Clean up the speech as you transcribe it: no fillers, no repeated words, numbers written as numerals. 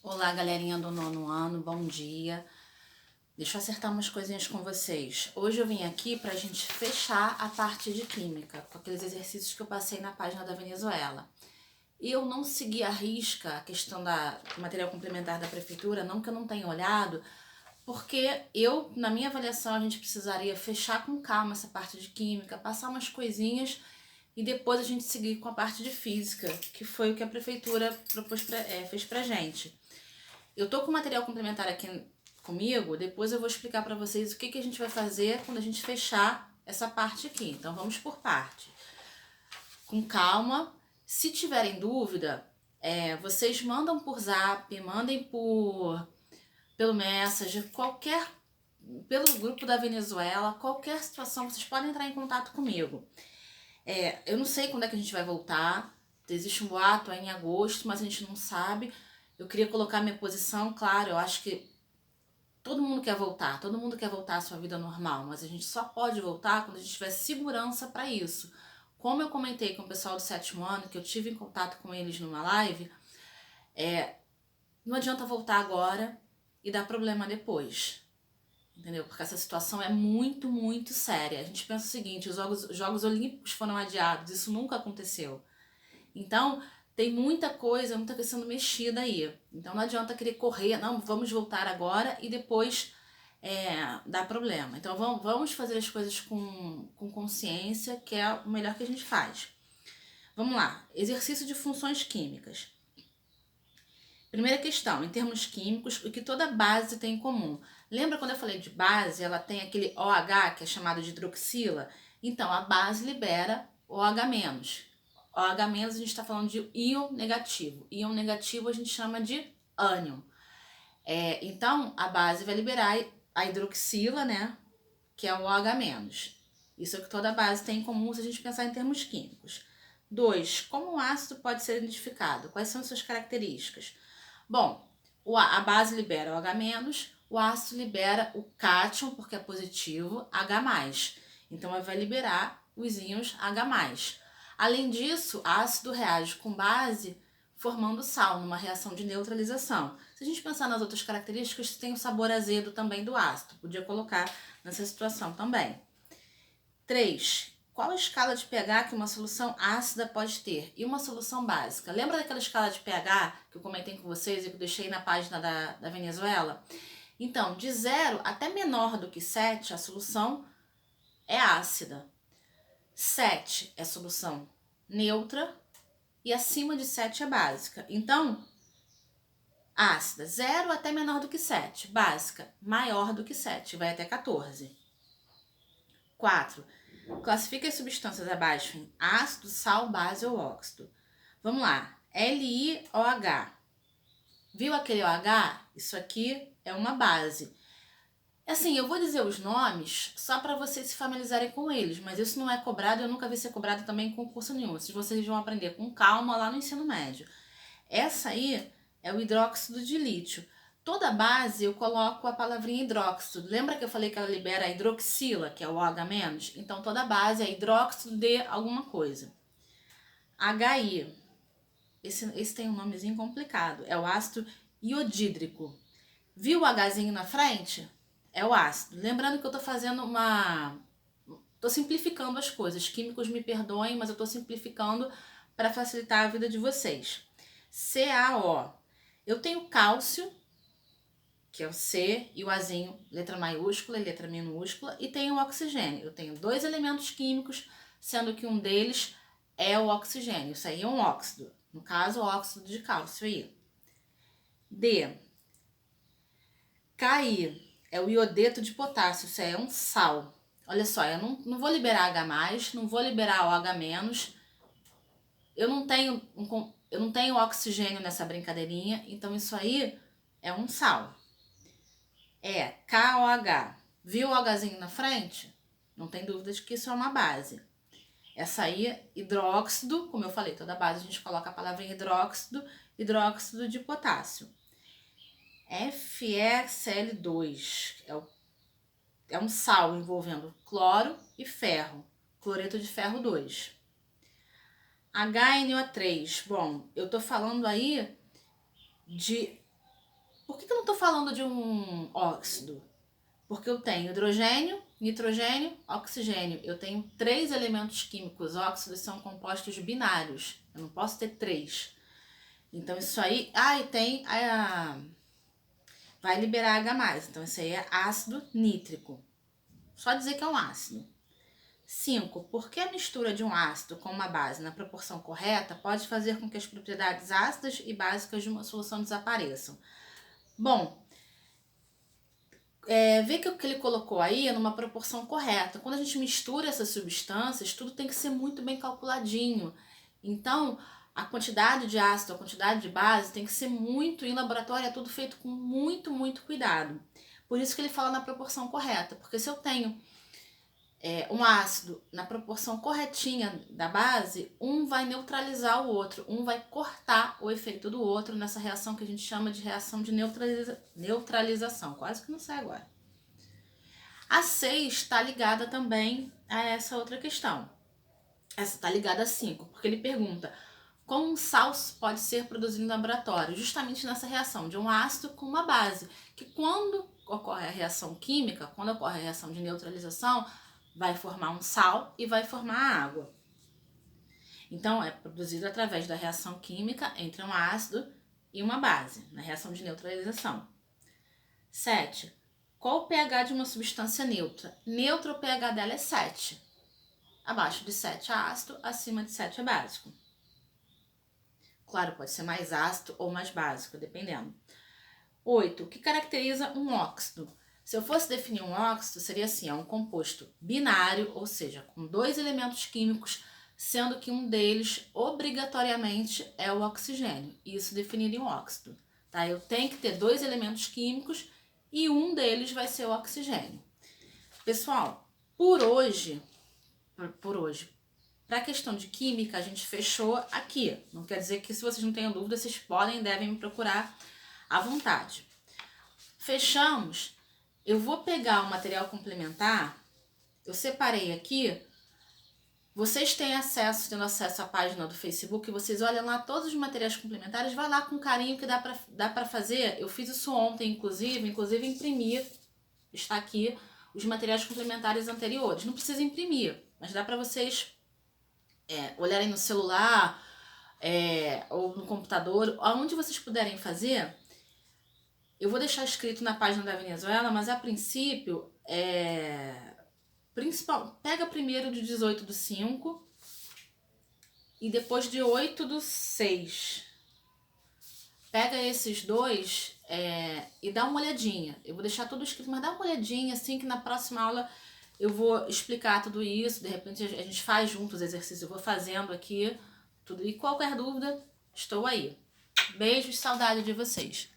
Olá, galerinha do nono ano, bom dia. Deixa eu acertar umas coisinhas com vocês. Hoje eu vim aqui pra gente fechar a parte de química, com aqueles exercícios que eu passei na página da Venezuela. Eu não segui à risca a questão do material complementar da prefeitura, não que eu não tenha olhado, porque na minha avaliação, a gente precisaria fechar com calma essa parte de química, passar umas coisinhas e depois a gente seguir com a parte de física, que foi o que a prefeitura fez pra gente. Eu tô com material complementar aqui comigo, depois eu vou explicar para vocês o que a gente vai fazer quando a gente fechar essa parte aqui. Então vamos por parte. Com calma. Se tiverem dúvida, vocês mandam por zap, mandem pelo Messenger, pelo grupo da Venezuela, qualquer situação, vocês podem entrar em contato comigo. Eu não sei quando é que a gente vai voltar, existe um boato aí em agosto, mas a gente não sabe. Eu queria colocar minha posição, claro, eu acho que todo mundo quer voltar à sua vida normal, mas a gente só pode voltar quando a gente tiver segurança para isso. Como eu comentei com o pessoal do 7º ano, que eu tive em contato com eles numa live, não adianta voltar agora e dar problema depois. Entendeu? Porque essa situação é muito, muito séria. A gente pensa o seguinte, os Jogos Olímpicos foram adiados, isso nunca aconteceu. Então, tem muita coisa sendo mexida aí. Então não adianta querer correr, não, vamos voltar agora e depois dar problema. Então vamos fazer as coisas com consciência, que é o melhor que a gente faz. Vamos lá, exercício de funções químicas. Primeira questão, em termos químicos, o que toda base tem em comum? Lembra quando eu falei de base, ela tem aquele OH, que é chamado de hidroxila? Então, a base libera OH-. OH- a gente está falando de íon negativo. Íon negativo a gente chama de ânion. Então, a base vai liberar a hidroxila, né? Que é o OH-. Isso é o que toda base tem em comum se a gente pensar em termos químicos. 2. Como o ácido pode ser identificado? Quais são suas características? Bom, a base libera o H-, o ácido libera o cátion, porque é positivo, H+. Então, ele vai liberar os íons H+. Além disso, ácido reage com base formando sal, numa reação de neutralização. Se a gente pensar nas outras características, tem o sabor azedo também do ácido. Podia colocar nessa situação também. 3. Qual a escala de pH que uma solução ácida pode ter? E uma solução básica? Lembra daquela escala de pH que eu comentei com vocês e que eu deixei na página da Venezuela? Então, de 0 até menor do que 7, a solução é ácida. 7 é solução neutra e acima de 7 é básica. Então, ácida, 0 até menor do que 7. Básica, maior do que 7, vai até 14. 4. Classifica as substâncias abaixo em ácido, sal, base ou óxido. Vamos lá. LiOH. Viu aquele OH? Isso aqui é uma base. Assim, eu vou dizer os nomes só para vocês se familiarizarem com eles, mas isso não é cobrado, eu nunca vi ser cobrado também em concurso nenhum. Vocês vão aprender com calma lá no ensino médio. Essa aí é o hidróxido de lítio. Toda base eu coloco a palavrinha hidróxido. Lembra que eu falei que ela libera a hidroxila, que é o OH-? Então toda base é hidróxido de alguma coisa. HI. Esse tem um nomezinho complicado. É o ácido iodídrico. Viu o Hzinho na frente? É o ácido. Lembrando que eu tô fazendo tô simplificando as coisas. Químicos me perdoem, mas eu tô simplificando para facilitar a vida de vocês. CaO. Eu tenho cálcio, que é o C, e o Azinho, letra maiúscula e letra minúscula, e tenho o oxigênio. Eu tenho 2 elementos químicos, sendo que um deles é o oxigênio. Isso aí é um óxido. No caso, o óxido de cálcio aí. D. Ki é o iodeto de potássio. Isso aí é um sal. Olha só, eu não vou liberar H+, não vou liberar OH-. Eu não tenho oxigênio nessa brincadeirinha, então isso aí é um sal. KOH. Viu o Hzinho na frente? Não tem dúvida de que isso é uma base. Essa aí é hidróxido, como eu falei, toda base a gente coloca a palavra hidróxido, hidróxido de potássio. FeCl2 é um sal envolvendo cloro e ferro, cloreto de ferro 2. HNO3, bom, eu tô falando aí de Por que eu não estou falando de um óxido? Porque eu tenho hidrogênio, nitrogênio, oxigênio. Eu tenho 3 elementos químicos. Óxidos são compostos binários. Eu não posso ter 3. Então isso aí... e tem... vai liberar H+. Então isso aí é ácido nítrico. Só dizer que é um ácido. 5. Porque a mistura de um ácido com uma base na proporção correta pode fazer com que as propriedades ácidas e básicas de uma solução desapareçam. Bom, vê que o que ele colocou aí é numa proporção correta. Quando a gente mistura essas substâncias, tudo tem que ser muito bem calculadinho. Então, a quantidade de ácido, a quantidade de base tem que ser muito, em laboratório é tudo feito com muito, muito cuidado. Por isso que ele fala na proporção correta, porque se eu tenho um ácido na proporção corretinha da base, um vai neutralizar o outro, um vai cortar o efeito do outro nessa reação que a gente chama de reação de neutralização. Quase que não sai agora. A 6 está ligada também a essa outra questão. Essa está ligada a 5, porque ele pergunta como um sal pode ser produzido no laboratório, justamente nessa reação de um ácido com uma base, que quando ocorre a reação química, quando ocorre a reação de neutralização, vai formar um sal e vai formar água. Então, é produzido através da reação química entre um ácido e uma base, na reação de neutralização. 7. Qual o pH de uma substância neutra? Neutra, o pH dela é 7. Abaixo de 7 é ácido, acima de 7 é básico. Claro, pode ser mais ácido ou mais básico, dependendo. 8. O que caracteriza um óxido? Se eu fosse definir um óxido, seria assim, é um composto binário, ou seja, com 2 elementos químicos, sendo que um deles, obrigatoriamente, é o oxigênio. Isso definiria um óxido. Tá? Eu tenho que ter 2 elementos químicos e um deles vai ser o oxigênio. Pessoal, por hoje, para a questão de química, a gente fechou aqui. Não quer dizer que se vocês não tenham dúvida, vocês podem e devem me procurar à vontade. Fechamos. Eu vou pegar o material complementar, eu separei aqui, vocês têm acesso, tendo acesso à página do Facebook, vocês olham lá todos os materiais complementares, vai lá com carinho que dá pra fazer. Eu fiz isso ontem, inclusive imprimi, está aqui, os materiais complementares anteriores. Não precisa imprimir, mas dá pra vocês olharem no celular ou no computador, aonde vocês puderem fazer. Eu vou deixar escrito na página da Venezuela, mas a princípio, pega primeiro de 18/5 e depois de 8/6. Pega esses dois e dá uma olhadinha. Eu vou deixar tudo escrito, mas dá uma olhadinha, assim que na próxima aula eu vou explicar tudo isso. De repente a gente faz juntos os exercícios, eu vou fazendo aqui tudo. E qualquer dúvida, estou aí. Beijos, saudade de vocês.